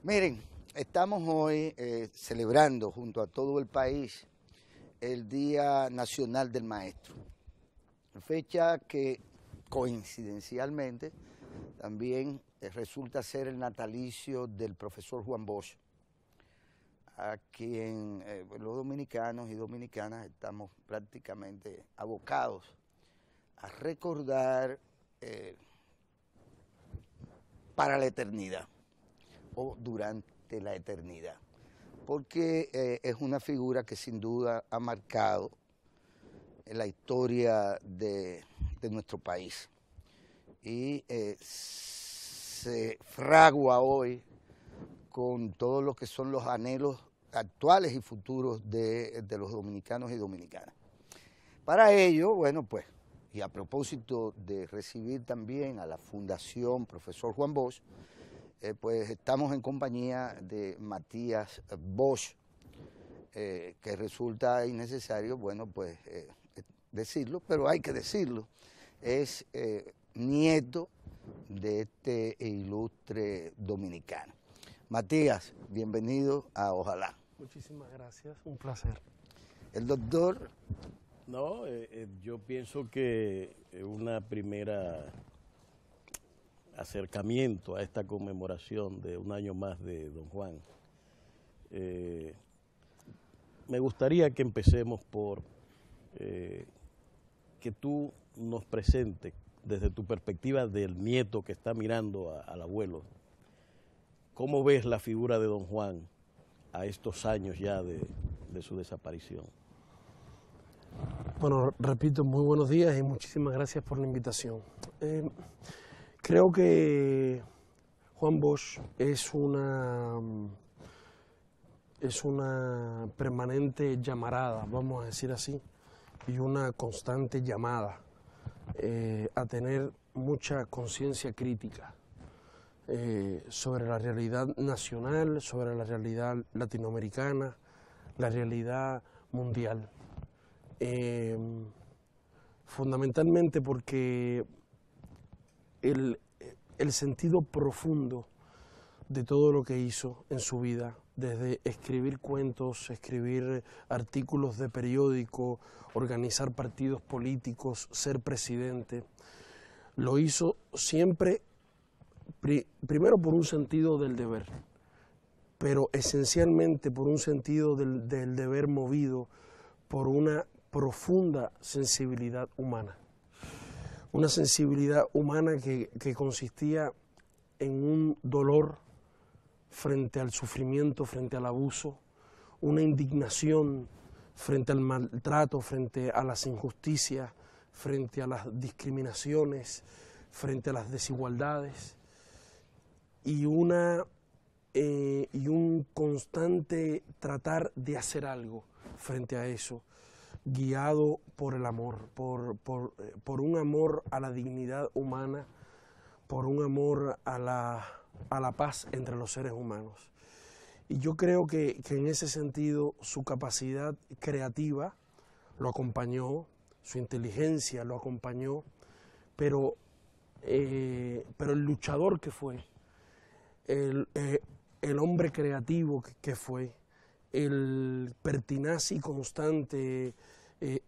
Miren, estamos hoy celebrando junto a todo el país el Día Nacional del Maestro, fecha que coincidencialmente también resulta ser el natalicio del profesor Juan Bosch, a quien los dominicanos y dominicanas estamos prácticamente abocados a recordar para la eternidad o durante la eternidad, porque es una figura que sin duda ha marcado la historia de nuestro país y se fragua hoy con todo lo que son los anhelos actuales y futuros de los dominicanos y dominicanas. Para ello, bueno, pues, y a propósito de recibir también a la Fundación Profesor Juan Bosch, pues estamos en compañía de Matías Bosch, que resulta innecesario, bueno, pues decirlo, pero hay que decirlo, es nieto de este ilustre dominicano. Matías, bienvenido a Ojalá. Muchísimas gracias, un placer. El doctor... No, yo pienso que una primera acercamiento a esta conmemoración de un año más de don Juan, me gustaría que empecemos por que tú nos presentes desde tu perspectiva del nieto que está mirando al abuelo. ¿Cómo ves la figura de don Juan a estos años ya de su desaparición? Bueno, repito, muy buenos días y muchísimas gracias por la invitación. Creo que Juan Bosch es una permanente llamarada, vamos a decir así, y una constante llamada a tener mucha conciencia crítica sobre la realidad nacional, sobre la realidad latinoamericana, la realidad mundial. Fundamentalmente porque el sentido profundo de todo lo que hizo en su vida, desde escribir cuentos, escribir artículos de periódico, organizar partidos políticos, ser presidente, lo hizo siempre primero por un sentido del deber, pero esencialmente por un sentido del deber movido por una profunda sensibilidad humana. Una sensibilidad humana que consistía en un dolor frente al sufrimiento, frente al abuso, una indignación frente al maltrato, frente a las injusticias, frente a las discriminaciones, frente a las desigualdades, y un constante tratar de hacer algo frente a eso, guiado por el amor, por un amor a la dignidad humana, por un amor a la paz entre los seres humanos. Y yo creo que en ese sentido su capacidad creativa lo acompañó, su inteligencia lo acompañó, pero el luchador que fue, el hombre creativo que fue, el pertinaz y constante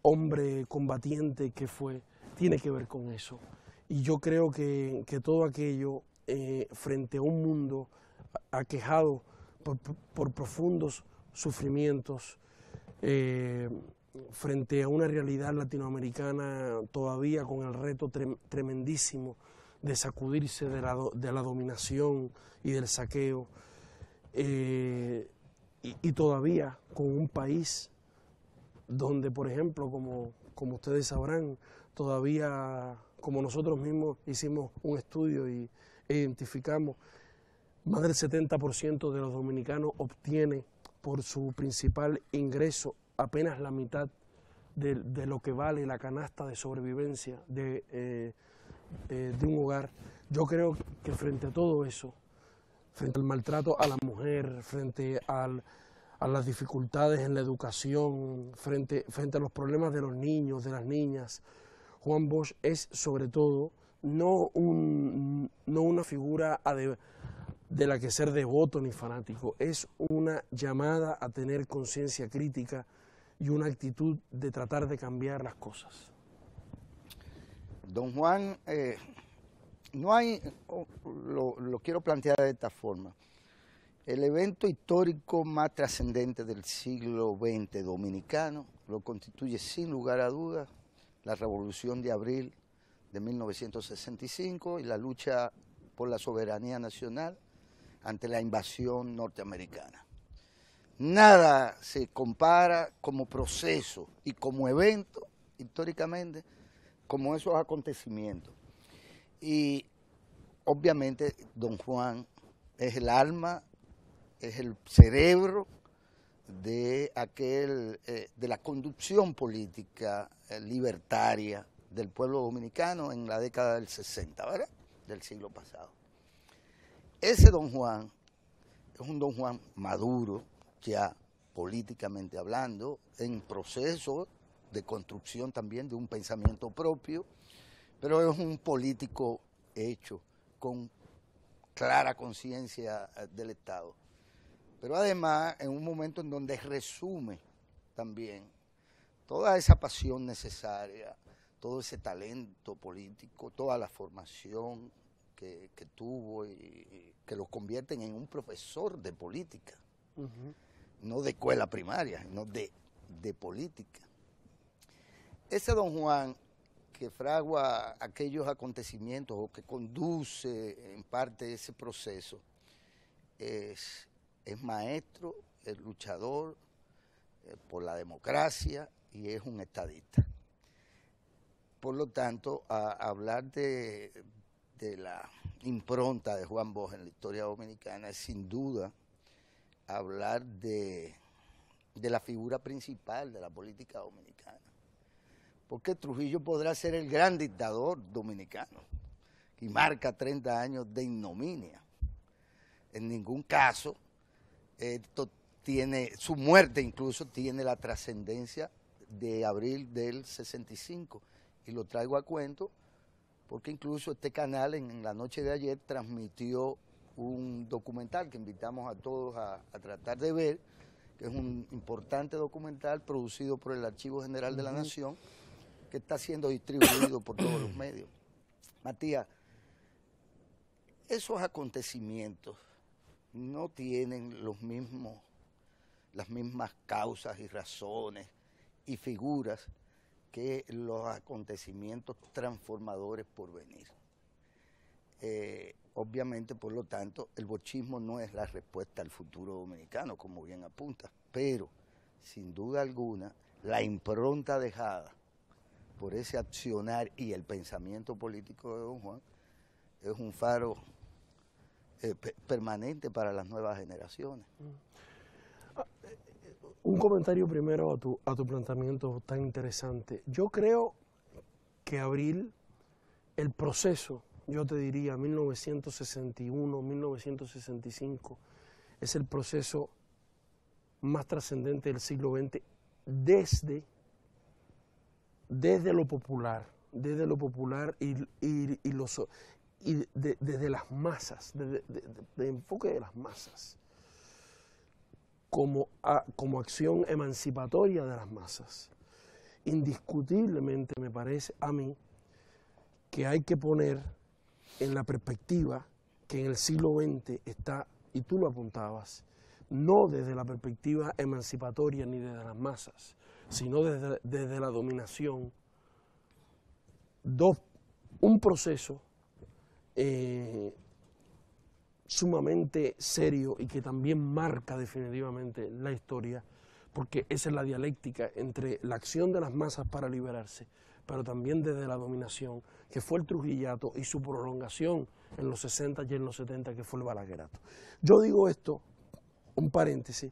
hombre combatiente que fue, tiene que ver con eso. Y yo creo que todo aquello, frente a un mundo aquejado por profundos sufrimientos, frente a una realidad latinoamericana todavía con el reto tremendísimo de sacudirse de la dominación y del saqueo, y todavía con un país donde, por ejemplo, como ustedes sabrán, todavía, como nosotros mismos hicimos un estudio e identificamos, más del 70% de los dominicanos obtiene por su principal ingreso apenas la mitad de lo que vale la canasta de sobrevivencia de un hogar. Yo creo que frente a todo eso, frente al maltrato a la mujer, frente a las dificultades en la educación, frente a los problemas de los niños, de las niñas, Juan Bosch es sobre todo no una figura de la que ser devoto ni fanático, es una llamada a tener conciencia crítica y una actitud de tratar de cambiar las cosas. Don Juan, no hay, lo quiero plantear de esta forma, el evento histórico más trascendente del siglo XX dominicano lo constituye sin lugar a dudas la Revolución de Abril de 1965 y la lucha por la soberanía nacional ante la invasión norteamericana. Nada se compara como proceso y como evento históricamente como esos acontecimientos. Y obviamente don Juan es el alma, es el cerebro de de la conducción política libertaria del pueblo dominicano en la década del 60, ¿verdad? Del siglo pasado. Ese don Juan es un don Juan maduro, ya políticamente hablando, en proceso de construcción también de un pensamiento propio, pero es un político hecho con clara conciencia del Estado. Pero además en un momento en donde resume también toda esa pasión necesaria, todo ese talento político, toda la formación que tuvo y que lo convierten en un profesor de política, no de escuela primaria, sino de política. Ese don Juan que fragua aquellos acontecimientos o que conduce en parte ese proceso es maestro, es luchador por la democracia y es un estadista. Por lo tanto, a hablar de la impronta de Juan Bosch en la historia dominicana es sin duda hablar de la figura principal de la política dominicana. Porque Trujillo podrá ser el gran dictador dominicano y marca 30 años de ignominia. En ningún caso esto tiene, su muerte incluso tiene la trascendencia de abril del 65 y lo traigo a cuento porque incluso este canal en la noche de ayer transmitió un documental que invitamos a todos a tratar de ver, que es un importante documental producido por el Archivo General de la Nación, que está siendo distribuido por todos los medios. Matías, esos acontecimientos no tienen las mismas causas y razones y figuras que los acontecimientos transformadores por venir. Obviamente, por lo tanto, el bochismo no es la respuesta al futuro dominicano, como bien apunta, pero, sin duda alguna, la impronta dejada por ese accionar y el pensamiento político de don Juan es un faro permanente para las nuevas generaciones. Un comentario primero a tu planteamiento tan interesante. Yo creo que abril, el proceso, yo te diría 1961, 1965, es el proceso más trascendente del siglo XX desde lo popular y desde las masas, de enfoque de las masas, como acción emancipatoria de las masas. Indiscutiblemente me parece a mí que hay que poner en la perspectiva que en el siglo XX está, y tú lo apuntabas, no desde la perspectiva emancipatoria ni desde las masas, sino desde la dominación, un proceso sumamente serio y que también marca definitivamente la historia, porque esa es la dialéctica entre la acción de las masas para liberarse, pero también desde la dominación, que fue el trujillato, y su prolongación en los 60 y en los 70, que fue el balaguerato. Yo digo esto, un paréntesis,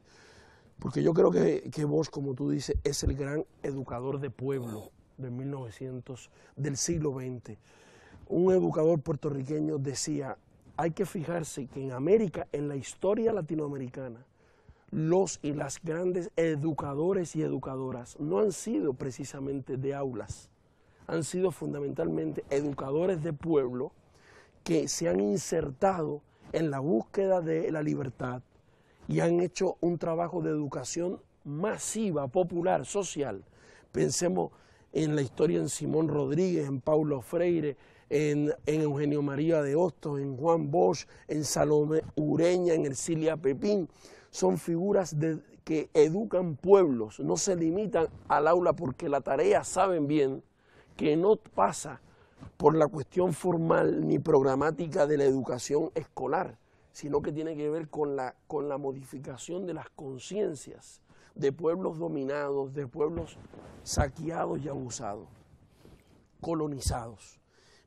porque yo creo que Bosch, como tú dices, es el gran educador de pueblo del siglo XX. Un educador puertorriqueño decía, hay que fijarse que en América, en la historia latinoamericana, los y las grandes educadores y educadoras no han sido precisamente de aulas, han sido fundamentalmente educadores de pueblo que se han insertado en la búsqueda de la libertad y han hecho un trabajo de educación masiva, popular, social. Pensemos en la historia en Simón Rodríguez, en Paulo Freire, en Eugenio María de Hostos, en Juan Bosch, en Salomé Ureña, en Ercilia Pepín. Son figuras que educan pueblos, no se limitan al aula porque la tarea, saben bien, que no pasa por la cuestión formal ni programática de la educación escolar, sino que tiene que ver con la modificación de las conciencias de pueblos dominados, de pueblos saqueados y abusados, colonizados.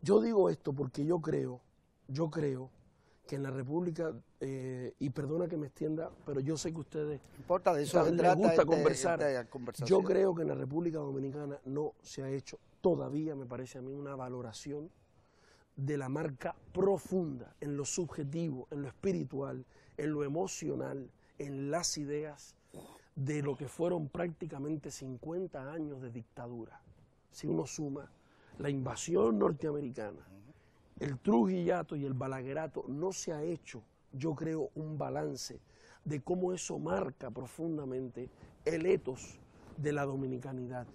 Yo digo esto porque yo creo que en la República, y perdona que me extienda, pero yo sé que ustedes importa de eso les gusta conversar. Conversación. Yo creo que en la República Dominicana no se ha hecho todavía, me parece a mí, una valoración de la marca profunda en lo subjetivo, en lo espiritual, en lo emocional, en las ideas de lo que fueron prácticamente 50 años de dictadura. Si uno suma la invasión norteamericana, el Trujillato y el Balaguerato, no se ha hecho, yo creo, un balance de cómo eso marca profundamente el etos de la dominicanidad.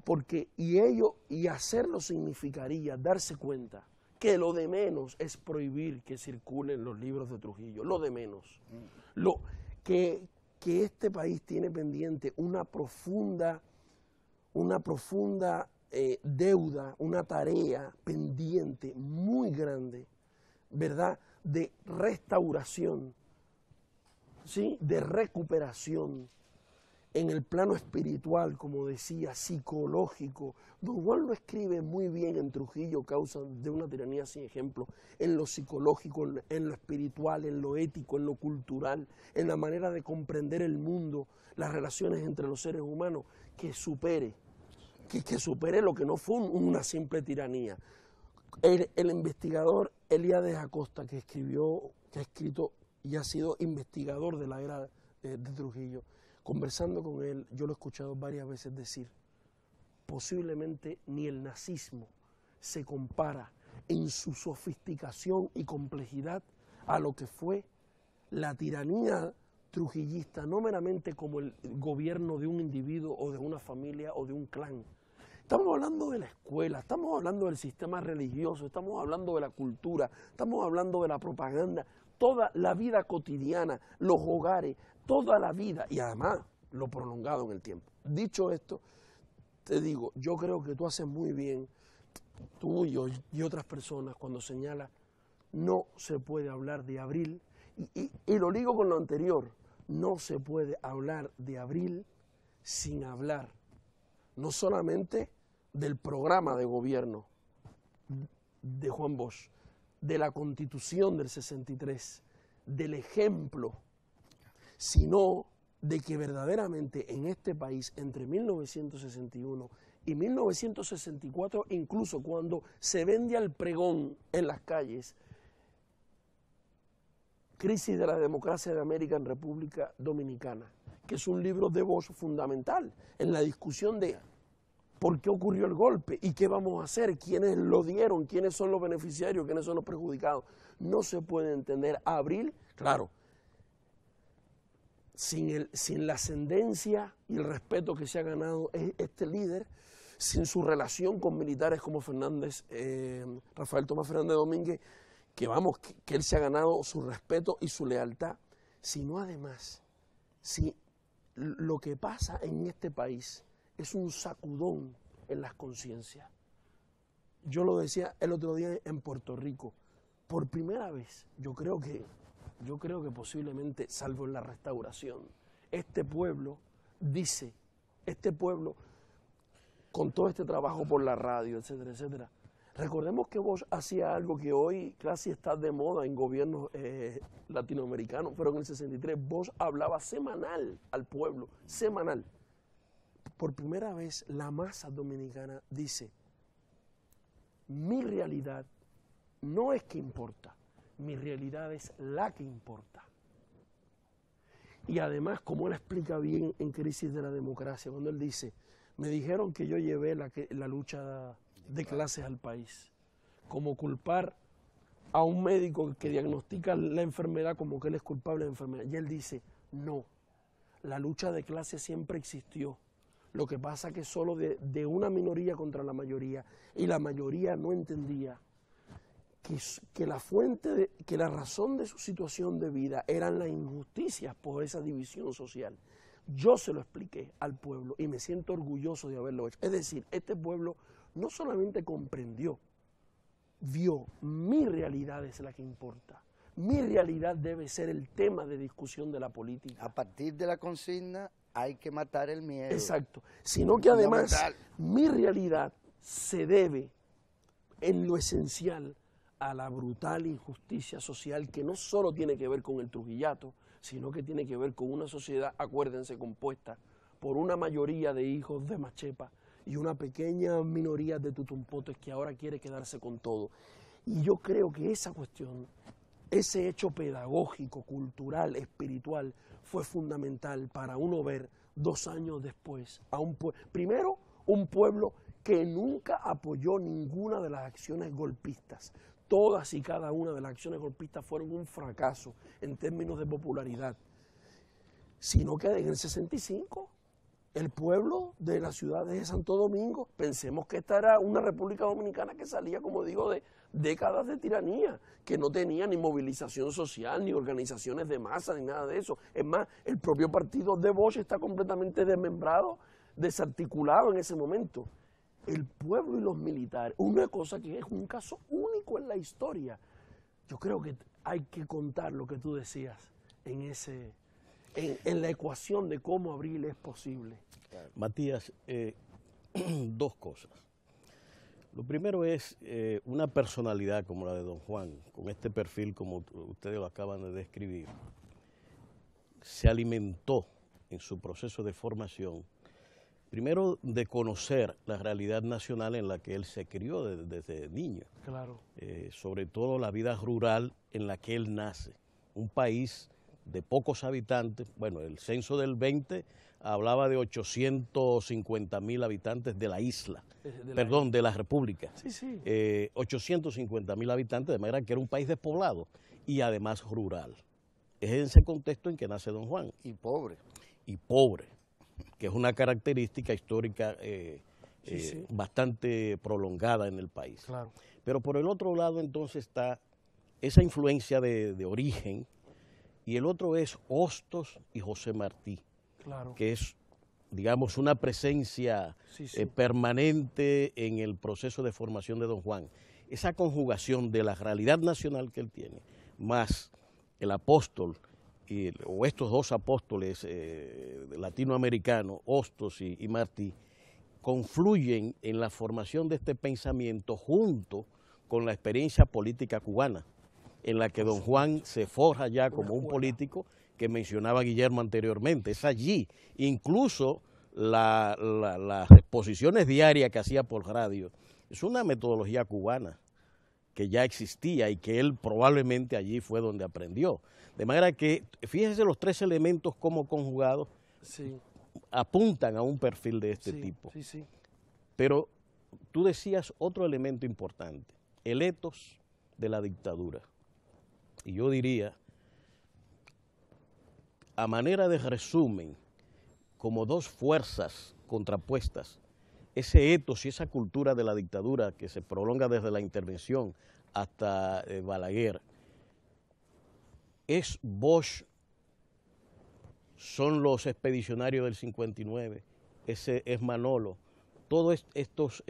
Porque, y hacerlo significaría darse cuenta que lo de menos es prohibir que circulen los libros de Trujillo, lo de menos. Que este país tiene pendiente una profunda deuda, una tarea pendiente muy grande, ¿verdad?, de restauración, ¿sí?, de recuperación en el plano espiritual, como decía, psicológico. Don Juan lo escribe muy bien en Trujillo, Causa de una tiranía sin ejemplo, en lo psicológico, en lo espiritual, en lo ético, en lo cultural, en la manera de comprender el mundo, las relaciones entre los seres humanos, que supere lo que no fue una simple tiranía. El investigador Elías Acosta, que ha escrito y ha sido investigador de la era de Trujillo, conversando con él, yo lo he escuchado varias veces decir, posiblemente ni el nazismo se compara en su sofisticación y complejidad a lo que fue la tiranía trujillista, no meramente como el gobierno de un individuo o de una familia o de un clan. Estamos hablando de la escuela, estamos hablando del sistema religioso, estamos hablando de la cultura, estamos hablando de la propaganda, toda la vida cotidiana, los hogares, toda la vida y además lo prolongado en el tiempo. Dicho esto, te digo, yo creo que tú haces muy bien, tú y yo y otras personas, cuando señalas, no se puede hablar de abril, y lo digo con lo anterior, no se puede hablar de abril sin hablar no solamente del programa de gobierno de Juan Bosch, de la Constitución del 63, del ejemplo, sino de que verdaderamente en este país, entre 1961 y 1964, incluso cuando se vende al pregón en las calles, Crisis de la Democracia de América en República Dominicana, que es un libro de Bosch fundamental en la discusión de por qué ocurrió el golpe y qué vamos a hacer, quiénes lo dieron, quiénes son los beneficiarios, quiénes son los perjudicados. No se puede entender abril, claro, sin la ascendencia y el respeto que se ha ganado este líder, sin su relación con militares como Rafael Tomás Fernández Domínguez, que él se ha ganado su respeto y su lealtad, sino además, si lo que pasa en este país es un sacudón en las conciencias. Yo lo decía el otro día en Puerto Rico, por primera vez, yo creo que posiblemente, salvo en la restauración, este pueblo con todo este trabajo por la radio, etcétera, etcétera. Recordemos que Bosch hacía algo que hoy casi está de moda en gobiernos latinoamericanos, pero en el 63 Bosch hablaba semanal al pueblo, semanal. Por primera vez la masa dominicana dice, mi realidad no es que importa, mi realidad es la que importa. Y además, como él explica bien en Crisis de la Democracia, cuando él dice, me dijeron que yo llevé la lucha de clases al país, como culpar a un médico que diagnostica la enfermedad como que él es culpable de la enfermedad. Y él dice, no, la lucha de clase siempre existió. Lo que pasa que solo de una minoría contra la mayoría, y la mayoría no entendía que la fuente, que la razón de su situación de vida eran las injusticias por esa división social. Yo se lo expliqué al pueblo y me siento orgulloso de haberlo hecho. Es decir, este pueblo no solamente comprendió, vio, mi realidad es la que importa. Mi realidad debe ser el tema de discusión de la política. A partir de la consigna hay que matar el miedo. Exacto. Sino que además mi realidad se debe en lo esencial a la brutal injusticia social que no solo tiene que ver con el trujillato, sino que tiene que ver con una sociedad, acuérdense, compuesta por una mayoría de hijos de Machepa y una pequeña minoría de tutumpotes que ahora quiere quedarse con todo. Y yo creo que esa cuestión, ese hecho pedagógico, cultural, espiritual, fue fundamental para uno ver 2 años después a primero un pueblo que nunca apoyó ninguna de las acciones golpistas. Todas y cada una de las acciones golpistas fueron un fracaso en términos de popularidad, sino que en el 65 el pueblo de la ciudad de Santo Domingo, pensemos que esta era una República Dominicana que salía, como digo, de décadas de tiranía, que no tenía ni movilización social, ni organizaciones de masa, ni nada de eso. Es más, el propio partido de Bosch está completamente desmembrado, desarticulado en ese momento. El pueblo y los militares, una cosa que es un caso único en la historia. Yo creo que hay que contar lo que tú decías en la ecuación de cómo Abril es posible. Matías, 2 cosas. Lo primero es una personalidad como la de don Juan, con este perfil como ustedes lo acaban de describir, se alimentó en su proceso de formación, primero de conocer la realidad nacional en la que él se crió desde niño. Claro. Sobre todo la vida rural en la que él nace. Un país de pocos habitantes, bueno, el censo del 20 hablaba de 850.000 habitantes de la isla, de la república. Sí, sí. 850.000 habitantes, de manera que era un país despoblado y además rural. Es en ese contexto en que nace don Juan. Y pobre. Y pobre, que es una característica histórica bastante prolongada en el país. Claro. Pero por el otro lado entonces está esa influencia de origen, y el otro es Hostos y José Martí, claro, que es, digamos, una presencia permanente en el proceso de formación de don Juan. Esa conjugación de la realidad nacional que él tiene, más el apóstol, o estos 2 apóstoles latinoamericanos, Hostos y Martí, confluyen en la formación de este pensamiento junto con la experiencia política cubana, en la que don Juan se forja ya como un político que mencionaba Guillermo anteriormente. Es allí, incluso las exposiciones diarias que hacía por radio, es una metodología cubana que ya existía y que él probablemente allí fue donde aprendió. De manera que, fíjense los 3 elementos como conjugados apuntan a un perfil de este tipo. Pero tú decías otro elemento importante, el etos de la dictadura. Y yo diría, a manera de resumen, como 2 fuerzas contrapuestas, ese etos y esa cultura de la dictadura que se prolonga desde la intervención hasta Balaguer, es Bosch, son los expedicionarios del 59, ese es Manolo, todos estos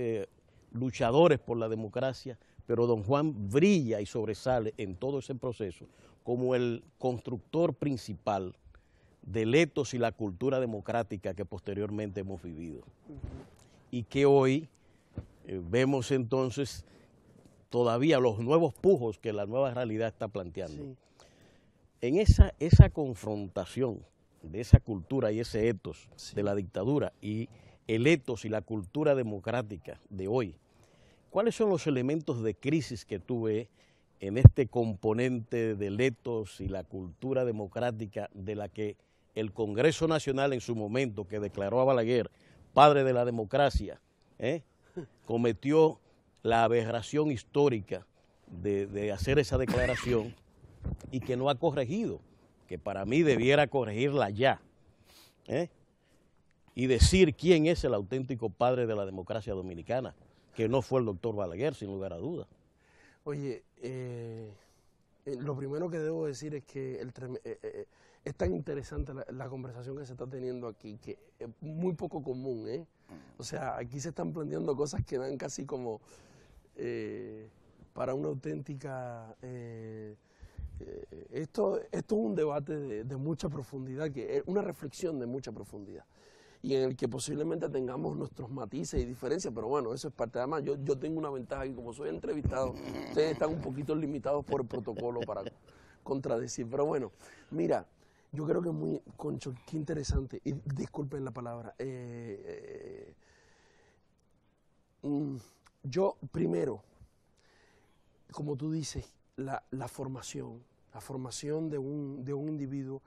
luchadores por la democracia, pero don Juan brilla y sobresale en todo ese proceso como el constructor principal del etos y la cultura democrática que posteriormente hemos vivido. Y que hoy vemos entonces todavía los nuevos pujos que la nueva realidad está planteando. En esa confrontación de esa cultura y ese etos de la dictadura y el etos y la cultura democrática de hoy, ¿cuáles son los elementos de crisis que tú ves en este componente del etos y la cultura democrática de la que el Congreso Nacional en su momento, que declaró a Balaguer padre de la democracia, cometió la aberración histórica de hacer esa declaración y que no ha corregido, que para mí debiera corregirla ya, ¿eh? Y decir quién es el auténtico padre de la democracia dominicana, que no fue el doctor Balaguer, sin lugar a dudas. Oye, lo primero que debo decir es que es tan interesante la conversación que se está teniendo aquí, que es muy poco común, ¿eh? O sea, aquí se están planteando cosas que dan casi como para una auténtica... esto es un debate de mucha profundidad, que es una reflexión de mucha profundidad, y en el que posiblemente tengamos nuestros matices y diferencias, pero bueno, eso es parte. Además, yo tengo una ventaja y como soy entrevistado, ustedes están un poquito limitados por el protocolo para contradecir, pero bueno, mira, yo creo que es muy, concho, qué interesante, y disculpen la palabra, yo primero, como tú dices, la formación de un individuo,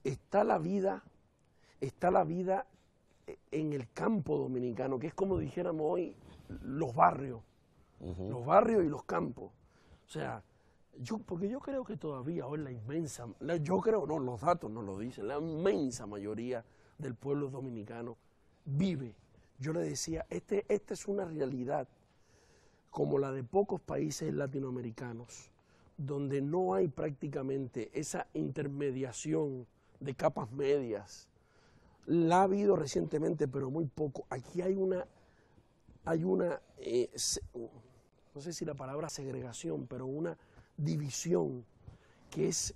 está la vida en el campo dominicano, que es como dijéramos hoy, los barrios y los campos. O sea, porque yo creo que todavía hoy los datos nos lo dicen, la inmensa mayoría del pueblo dominicano vive. Yo le decía, esta es una realidad como la de pocos países latinoamericanos, donde no hay prácticamente esa intermediación de capas medias. La ha habido recientemente, pero muy poco. Aquí hay una no sé si la palabra segregación, pero una división que es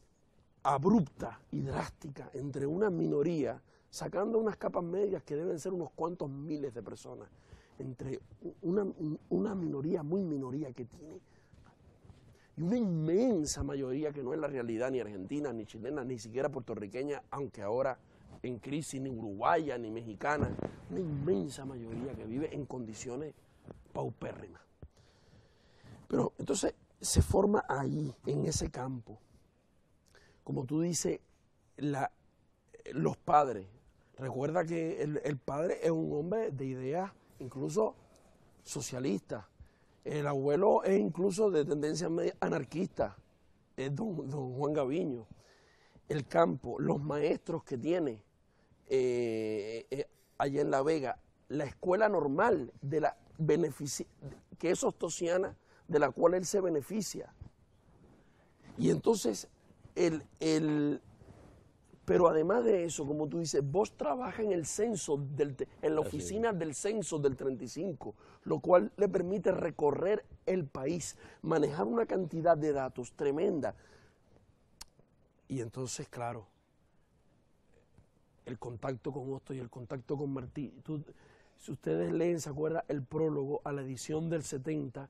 abrupta y drástica entre una minoría, sacando unas capas medias que deben ser unos cuantos miles de personas, entre una minoría, muy minoría que tiene, y una inmensa mayoría que no es la realidad ni argentina, ni chilena, ni siquiera puertorriqueña, aunque ahora en crisis, ni uruguaya, ni mexicana, una inmensa mayoría que vive en condiciones paupérrimas. Pero entonces se forma ahí, en ese campo, como tú dices, los padres. Recuerda que el padre es un hombre de ideas incluso socialistas. El abuelo es incluso de tendencia anarquista, es don Juan Gaviño. El campo, los maestros que tiene allá en La Vega, la escuela normal que es ostosiana, de la cual él se beneficia. Y entonces, pero además de eso, como tú dices, vos trabajas en el censo, en la oficina del censo del 35, lo cual le permite recorrer el país, manejar una cantidad de datos tremenda. Y entonces, claro, el contacto con Hosto y el contacto con Martí. Si ustedes leen, ¿se acuerdan? El prólogo a la edición del 70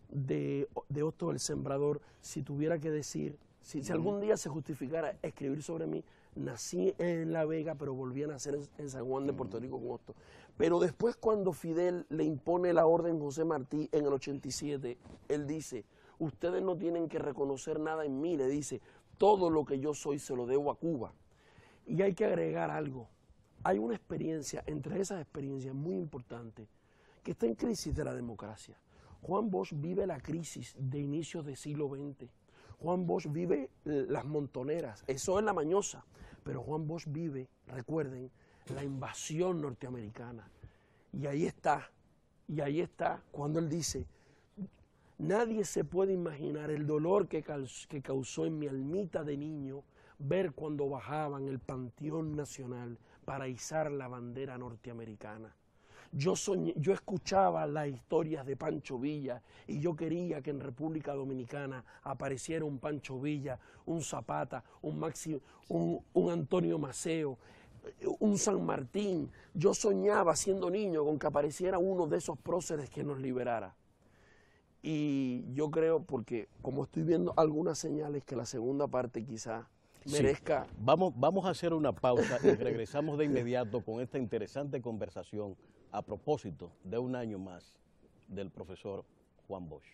de Hosto el Sembrador, si tuviera que decir, si algún día se justificara escribir sobre mí, nací en La Vega, pero volví a nacer en San Juan de Puerto Rico con Hosto. Pero después, cuando Fidel le impone la orden José Martí en el 87, él dice, ustedes no tienen que reconocer nada en mí, le dice, todo lo que yo soy se lo debo a Cuba. Y hay que agregar algo. Hay una experiencia, entre esas experiencias muy importante, que está en crisis de la democracia. Juan Bosch vive la crisis de inicios del siglo XX. Juan Bosch vive las montoneras, eso es la mañosa, pero Juan Bosch vive, recuerden, la invasión norteamericana. Y ahí está cuando él dice, nadie se puede imaginar el dolor que causó en mi almita de niño ver cuando bajaban el Panteón Nacional para izar la bandera norteamericana. Yo escuchaba las historias de Pancho Villa y yo quería que en República Dominicana apareciera un Pancho Villa, un Zapata, un Antonio Maceo, un San Martín. Yo soñaba siendo niño con que apareciera uno de esos próceres que nos liberara. Y yo creo, porque como estoy viendo algunas señales, que la segunda parte quizá merezca... Sí. Vamos a hacer una pausa y regresamos de inmediato con esta interesante conversación a propósito de un año más del profesor Juan Bosch.